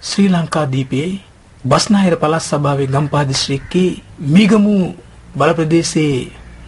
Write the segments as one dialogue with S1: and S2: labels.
S1: ශ්‍රී ලංකා දීපයේ බස්නාහිර පළාත් සභාවේ ගම්පහ දිස්ත්‍රික්කයේ මීගමු බල ප්‍රදේශයේ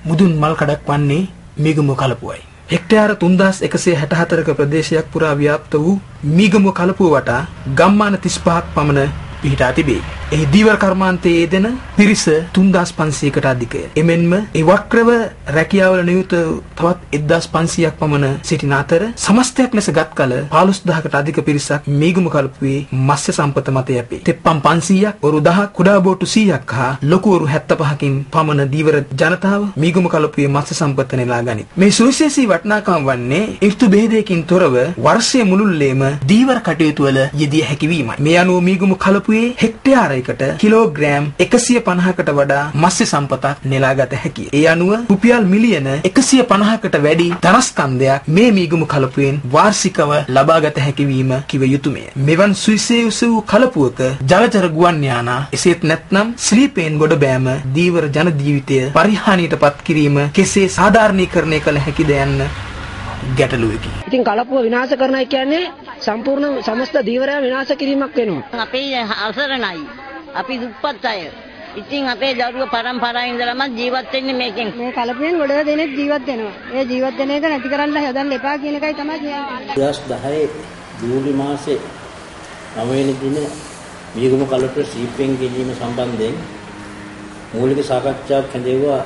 S1: මුදුන් මල් කඩක් වන්නේ මීගමු කලපුවයි. හෙක්ටයාර 3164ක ප්‍රදේශයක් පුරා ව්‍යාප්ත වූ මීගමු කලපුව වටා ගම්මාන 35ක් පමණ පිහිටා තිබේ. එහි දීවර කර්මාන්තයේ යෙදෙන පිරිස 3500කට අධිකය. එමෙන්ම ඒ වක්‍රව රැකියාවල නියුත තවත් 1500ක් පමණ සිටින අතර සමස්තයක් ලෙස ගත් කල 15000කට අධික පිරිසක් මීගමු කලපුවේ මත්ස්‍ය සම්පත මත යැපේ. තෙප්පම් 500ක්, වරු 1000ක්, කුඩා බෝටු 100ක් හා ලොකු වරු 75කින් පමණ දීවර ජනතාව මීගමු කලපුවේ මත්ස්‍ය සම්පත නෙලා ගනිත්. මේ සුවිශේෂී වටිනාකම වන්නේ ඍතු භේදයකින් තොරව වර්ෂයේ මුළුල්ලේම දීවර කටයුතු වල යෙදිය හැකි වීමයි. මේ අනුව මීගමු කලපුවේ හෙක්ටයාර කිලෝග්‍රෑම් 150කට වඩා මත්ස්‍ය සම්පතක් නෙලාගත හැකිය. ඒ අනුව රුපියල් මිලියන 150කට වැඩි ධනස්කන්ධයක් මේ මීගමු කලපුවෙන් වාර්ෂිකව ලබාගත හැකි වීම කිව යුතුයමය. මෙවන් සුවිශේෂ වූ කලපුවක ජලචර ගුවන් යානා එසේත් නැත්නම් ස්ලීපෙන් ගොඩ බෑම දීවර ජන ජීවිතය පරිහානියටපත් කිරීම කෙසේ සාධාරණීකරණය කළ හැකිද යන්න ගැටලුවකි.
S2: ඉතින් කලපුව විනාශ කරනවා කියන්නේ සම්පූර්ණ සමස්ත දීවරය විනාශ කිරීමක් වෙනවා.
S3: අපේ අසරණයි. අපි දුප්පත් අය. ඉතින් අපේ දරුවෝ පරම්පරාවෙන් ඉඳලම ජීවත් වෙන්නේ මේකෙන්.
S4: මේ කලපුවෙන් ගොඩ දෙනෙක් ජීවත් වෙනවා. ඒ ජීවත් වෙන එක නැති කරන්න හදන්න එපා කියන එකයි තමයි කියන්නේ.
S5: 2010 ජූලි මාසේ 9 වෙනි දින මීගමු කලපුව සීපෙන් ගෙනීම සම්බන්ධයෙන් මූලික සාකච්ඡාවක් හැදෙව්වා.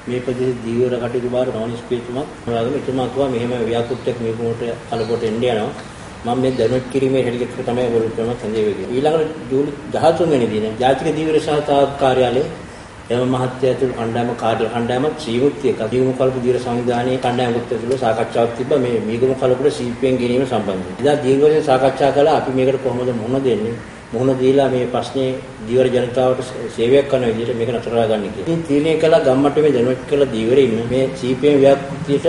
S5: මේ ප්‍රදේශ දීවර කටයුතු බාර රෝනිස් පීතුමක් මොනවාද එතුමා කිව්වා මෙහෙම ව්‍යාකෘතියක් මීගමුට කලපුවට එන්න යනවා. මම මේ දැනුවත් කිරීමේ හෙලිකප්ටර් තමයි වලු කරන සඳේවේ. ඊළඟට ජූලි 13 වෙනි දින ජාතික දීවර සහතාව කාර්යාලයේ එම මහත්ය ඇතුළු කණ්ඩායමක් ශ්‍රීමුක්තිය කදියුම කල්ප දීවර සංවිධානයේ කණ්ඩායමක් ඇතුළු සාකච්ඡාවක් තිබ්බා මේ මීගමු කලපුවට සීපෙන් ගෙනීම සම්බන්ධයෙන්. ඉතින් දීර්ඝවශයෙන් සාකච්ඡා කළා අපි මේකට කොහොමද මුහුණ දෙන්නේ? මුහුණ දීලා මේ ප්‍රශ්නේ දීවර ජනතාවට සේවයක් කරන විදිහට මේක නතරලා ගන්න කියලා. ඉතින් තීරණය කළා ගම්මට්ටමේ දැනුවත් කළ දීවරේ ඉන්න මේ සීපෙන් ව්‍යාපෘතියට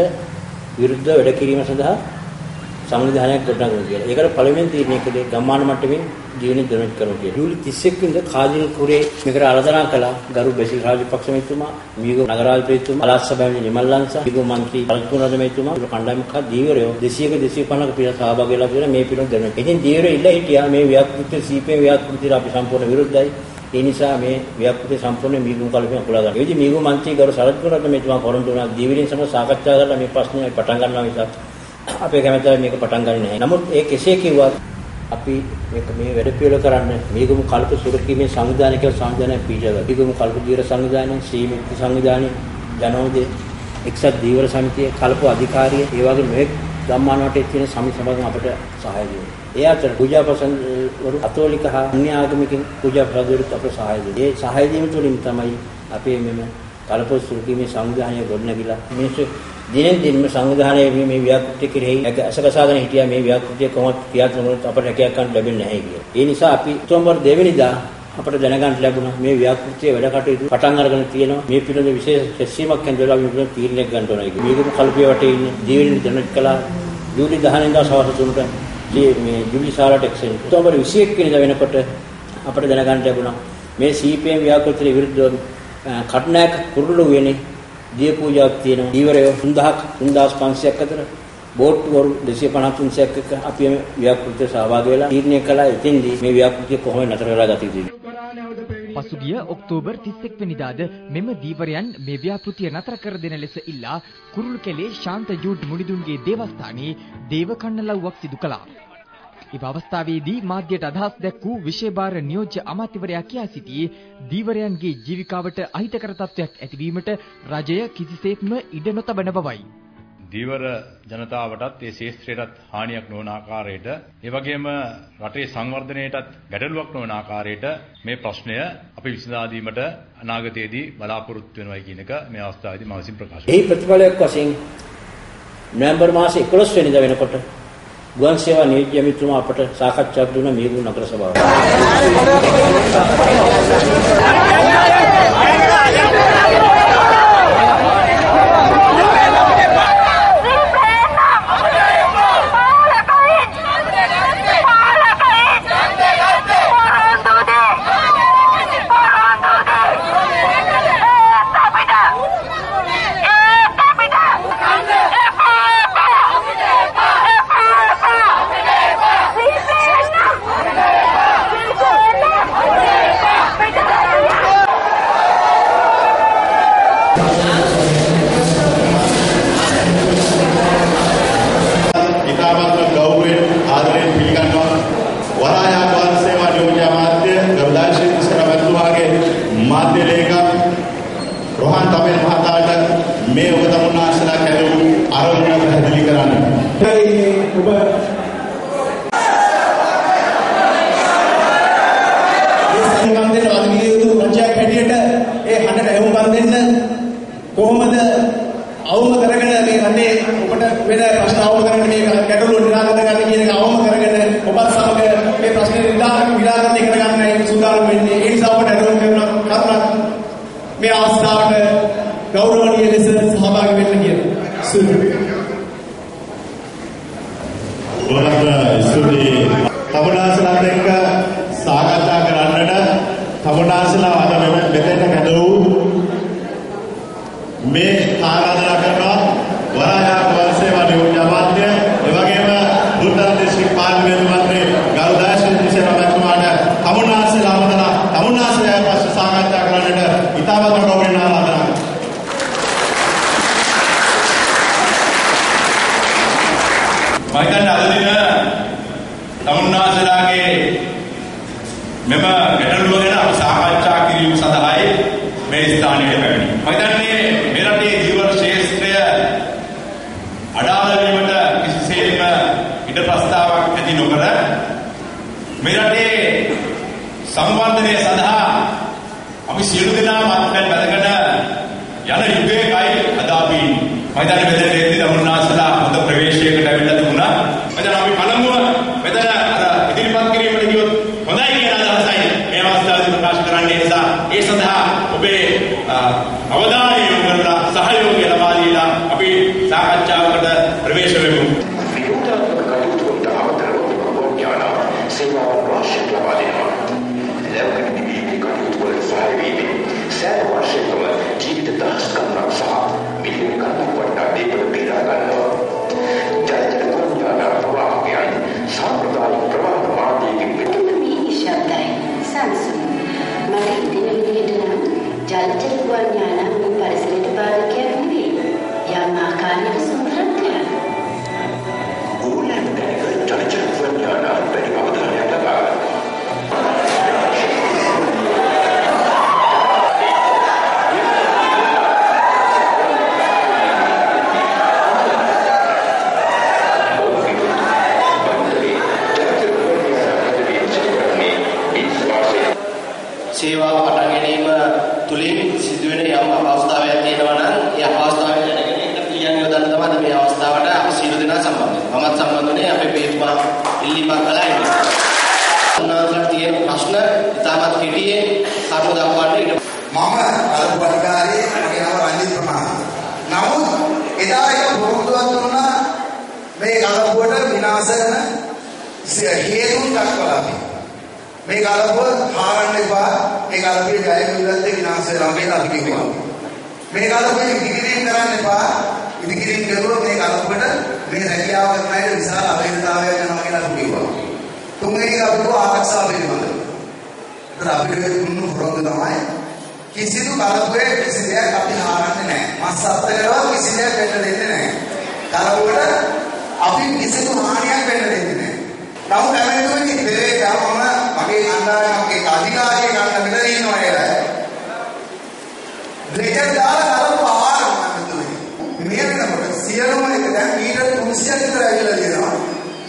S5: විරුද්ධව වැඩ කිරීම සඳහා සංවිධානයක් ගොඩනගනවා කියලා. ඒකට පළවෙනි තීරණය කළේ ගම්මාන මට්ටමින් ජීවන දැනුවත් කරනවා කියලා. ජූලි 31 වෙනිදා කාදිල් කුරේ මේකට ආරාධනා කළා ගරු බැසිල් රාජපක්ෂ මහත්මයා, මීගමු නගරාධිපතිතුමා, පළාත් සභාවේ නිමල්ලන්සා, මීගමු මන්ත්‍රී පළතුරු මහත්මයා, කණ්ඩායමක් දීවරයෝ 200ක 250ක පිරිස සහභාගී වෙලා කියලා මේ පිළිවෙල දැනුවත්. ඉතින් දීවරය ඉල්ල හිටියා මේ ව්‍යාපෘති සීපේ ව්‍යාපෘතියට අපි සම්පූර්ණ විරුද්ධයි. ඒ නිසා මේ ව්‍යාපෘති සම්පූර්ණ මීගමු කලපුවෙන් අකුලා ගන්න. ඒ විදිහ මීගමු මන්ත්‍රී ගරු සරත්කුමාර මහත්මයා පොරොන්දු වුණා දීවරින් සමග සාකච්ඡා කරලා මේ ප්‍රශ්නේ පටන් ගන්නවා නිසා අපේ කැමැත්තයි මේක පටන් ගන්නේ නැහැ. නමුත් ඒ කෙසේ කිව්වත් අපි මේ වැඩ පිළිවෙල කරන්න මීගමු කල්ප සුරකීමේ සංවිධානයක සංවිධානය පිළිගන්නවා. මීගමු කල්ප දීවර සංවිධානය, ශ්‍රීමුක්ති සංවිධානය, ජනෝදය, එක්සත් දීවර සමිතිය, කල්ප අධිකාරිය, ඒ වගේ මේ ගම්මාන වටේ තියෙන සමිතියන් අපට සහාය දෙනවා. ඒ අතර පූජා ප්‍රසන්න වරු කතෝලික හා අන්‍ය ආගමිකින් පූජා ප්‍රසන්නවලට අපට සහාය දෙනවා. ඒ සහාය දීම තුළින් තමයි අපේ මෙම කල්ප සුරකීමේ සංවිධානය ගොඩනැගිලා මේක දිනෙන් දිනම සංවිධානයේ මේ ව්‍යාපෘතිය කෙරෙහි අසකසාගෙන හිටියා මේ ව්‍යාපෘතිය කොහොමද ක්‍රියාත්මක වුණත් අපට හැකියාවක් ගන්න ලැබෙන්නේ නැහැ කියලා. ඒ නිසා අපි ඔක්තෝබර් 2 වෙනිදා අපට දැනගන්න ලැබුණා මේ ව්‍යාපෘතිය වැඩ කටයුතු පටන් අරගෙන තියෙනවා. මේ පිළිබඳ විශේෂ සැසීමක් හඳුනලා මේ පිළිබඳ තීරණයක් ගන්න ඕනේ කියලා. මේකම කල්පිය වටේ ඉන්නේ දීවෙනි දැනුත් කළා ජූලි 10 වෙනිදා සවස් 3ට මේ ජූලි සාරට එක්සෙන් ඔක්තෝබර් 21 වෙනිදා වෙනකොට අපට දැනගන්න ලැබුණා මේ CPM ව්‍යාපෘතියට විරුද්ධව කටුනායක කුරුළු වෙන්නේ දිය පූජාවක් තියෙනවා. දීවරයෝ 3500ක් අතර බෝට්ටු වරු 253ක් එක්ක අපි මේ ව්‍යාපෘතිය සහභාගී වෙලා තීරණය කළා. එතෙන්දී මේ ව්‍යාපෘතිය කොහොමද නතර කරලා ගත යුතුද?
S6: පසුගිය ඔක්තෝබර් 31 වෙනිදාද මෙම දීවරයන් මේ ව්‍යාපෘතිය නතර කර දෙන ලෙස ඉල්ලා කුරුළුකැලේ ශාන්ත ජූඩ් මුනිදුන්ගේ දේවස්ථානයේ දේව කන්නලව්වක් සිදු කළා. ඉව අවස්ථාවේදී මාධ්‍යයට අදහස් දැක්වූ විශේෂ නියෝජ්‍ය අමාත්‍යවරයා කියා සිටියේ දීවරයන්ගේ ජීවිකාවට අහිතකර තත්ත්වයක් ඇතිවීමට රජය කිසිසේත්ම ඉඩ නොතබන බවයි.
S7: දීවර ජනතාවටත් ඒ ශේෂ්ත්‍රයටත් හානියක් නොවන ආකාරයට ඒ වගේම රටේ සංවර්ධනයටත් ගැටලුවක් නොවන ආකාරයට මේ ප්‍රශ්නය අපි විසඳා දීමට අනාගතයේදී බලාපොරොත්තු වෙනවා කියන එක මේ අවස්ථාවේදී මම විසින් ප්‍රකාශ කරනවා.
S5: මේ ප්‍රතිඵලයක් වශයෙන් නොවැම්බර් මාසේ 11 වෙනිදා වෙනකොට ගුවන් සේවා නීති අමාත්‍යතුමා අපට සාකච්ඡාවක් දුන්නා මීගමු නගර සභාවට.
S8: ඉතාමත් ගෞරවයෙන් ආදරයෙන් පිළිගන්නවා. වරායා ගුවන් සේවා නියෝජ්‍ය අමාත්‍ය ගරුදාශී තිසරවත්තුමාගේ මාධ්‍ය ලේකම් රෝහන් තමිල් මහතාට මේ ඔබ තමුන්නාසලා කැඳවු අරමුණ පැහැදිලි කරන්න.
S9: ඔබ සංගම් දෙන අධිවිය යුතු රජයක් හැටියට ඒ හඬට එහුම්කම් දෙන්න කොහොමද අවම කරගෙන මේ රටේ ඔබට වෙන ප්‍රශ්න අවම කරගෙන මේ ගැටලුව නිරාකරණය කරන්න කියන එක අවම කරගෙන ඔබත් සමග මේ ප්‍රශ්නේ නිරාකරණය කරගන්නයි සූදානම් වෙන්නේ. ඒ නිසා ඔබට ඇරෙන්න කරුණක් මේ අවස්ථාවට ගෞරවනීය ලෙස සහභාගී වෙන්න කියලා.
S8: ස්තුතියි. තමුන්නාසලාත් එක්ක සාකච්ඡා කරන්නට තමුන්නාසලා අද මෙතෙන්ට කැඳවූ මේ ආරාධනා කරනවා වරායා ගුවන් සේවා නියෝජ්‍ය අමාත්‍ය එවැගේම දුර්දර දිස්ත්‍රික් පාර්ලිමේන්තු මන්ත්‍රී ගරුදාශී තිසරවත්තුමාට තමුන්නාසලා අමතලා තමුන්නාසලා ප්‍රශ්න සාකච්ඡා කරන්නට ඉතාමත් ගෞරවයෙන් ආරාධනා
S7: කරනවා. අද දින තමුන්නාසලාගේ මෙම ගැටලුව ගැන අපි සාකච්ඡා කිරීම සඳහායි මේ ස්ථානයේ පැමිණි. මම හිතන්නේ මේ රටේ ජීවන ශාස්ත්‍රය අඩාල වීමට කිසිසේත්ම ඉඩ ප්‍රස්තාවක් ඇති නොකර මේ රටේ සංවර්ධනය සඳහා අපි සියලු දෙනා මත්පැන් බැඳගෙන යන යුගයකයි අද අපි මම හිතන්නේ මෙතන දෙද්දී තමුන්නාසලා හොඳ ප්‍රවේශයකට ඇවිල්ලා තිබුණා. මෙතන අපි පළමුව මෙතන අර ඉදිරිපත් කිරීමට ගියොත් හොඳයි කියන අදහසයි මේ අවස්ථාවේදී ප්‍රකාශ කරන්න. ඒ නිසා ඒ සඳහා ඔබේ අවධානය යොමු කරලා සහයෝගය ලබා දීලා අපි සාකච්ඡාවකට ප්‍රවේශ වෙමු.
S10: විරුද්ධව කටයුතු වලට අවතරව ඥාන සේවාවන් වාර්ෂික ලබා දෙනවා. ලැබෙන නිවීමේ කටයුතු වල සහාය වීමෙන් සෑම වර්ෂයකම ජීවිත දහස් ගණනක් සහ මිලියන ගණනක් වටා දේපල බේරා ගන්නවා. ජලජල ඥාන ප්‍රවාහයන් සම්ප්‍රදායික ප්‍රවාහ මාර්ගයෙන්
S11: මේ ශබ්දයි සංසුන් මට හිතෙන විදිහට නම් ජලජල ඥාන මේ පරිසරයට බාධකයක් නෙවෙයි. යම් ආකාරයක සුන්දරත්වයක්.
S10: ඕනෑම තැනක ජලජල ඥාන වැඩි අවධානයක් ලබා
S9: සේවාව පටන් ගැනීම තුලින් සිදුවෙන යම් අවස්ථාවක් තියෙනවා නම් ඒ අවස්ථාවෙන් දැනගෙන ඒක පිළියම් යොදන්න තමයි මේ අවස්ථාවට අපි සියලු දෙනා සම්බන්ධ වෙනවා. මමත් සම්බන්ධ වුණේ අපේ පේතුමා ඉල්ලීමක් කළා ඒක. උන්වහන්සේට තියෙන ප්‍රශ්න ඉතාමත් කෙටියෙන් කරුණු දක්වන්න ඉඩ.
S12: මම අලුත් අධිකාරියේ මගේ නම රංජිත් ප්‍රමාණ. නමුත් එදා එක පොරොන්දුවක් දුන්නා මේ ගලපුවට විනාශ කරන හේතුන් දක්වලා තියෙනවා. මේ ගලපුව හාරන්න එපා. මේ ගලපුවේ ජය විවිධත් විනාශ වෙනවා කියලා අපි කිව්වා. මේ ගලපුවේ ඉදිකිරීම කරන්න එපා. ඉදිකිරීම කරුවොත් මේ ගලපුවට මේ රැකියාව කරන අයට විශාල අවේදතාවයක් යනවා කියලා අපි කිව්වා. තුන්වෙනි ගලපුව ආරක්ෂා පිළිබඳව. ඒත් අපිට දුන්නු පොරොන්දු තමයි කිසිදු ගලපුවේ කිසි දෙයක් අපි හාරන්නේ නැහැ. මස් අත්තරව කිසි දෙයක් වෙන්න දෙන්නේ නැහැ. ගලපුවට අපි කිසිදු හානියක් වෙන්න දෙන්නේ නැහැ. නමුත් හැමදෙන්නේ දෙලේ ගමම මගේ අන්දාරේ අධිකාරිය ගන්න මෙතන ඉන්නවා නේද? ඩ්‍රෙජර් දාලා කරපු ආහාර මන්දුනේ. මේ වෙනකොට සියලුම එක දැන් මීටර් 300ක් විතර ඇවිල්ලා තියෙනවා.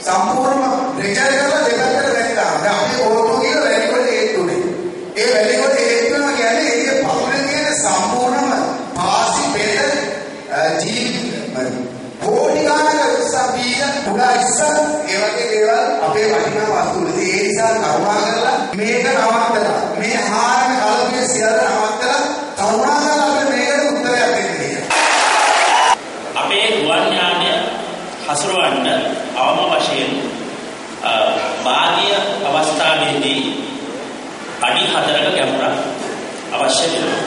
S12: සම්පූර්ණ ඩ්‍රෙජර් කරලා දෙපැත්තට වැටෙනවා. දැන් අපි ඕටෝ කියලා වැලි වල හේතුනේ. ඒ වැලි වල හේතුනවා කියන්නේ ඒකේ පතුලේ තියෙන සම්පූර්ණම පාසි බෙද ජීවිත කෝටි ගණනක සබීල පුරා ඉස්සර ඒ වගේ දේවල් අපේ වටිනා වස්තු වල ඒ නිසා කරුණා කරලා මේක නවත්තලා මේ ආහාරන කලපිය සියල්ල නවත්තලා කරුණා කරලා අපිට මේකට උත්තරයක් දෙන්න කියලා.
S13: අපේ ගුවන් යානය හසුරවන්න අවම වශයෙන් බාහිර අවස්ථාවේදී අඩි 4ක ගැඹුරක් අවශ්‍ය වෙනවා.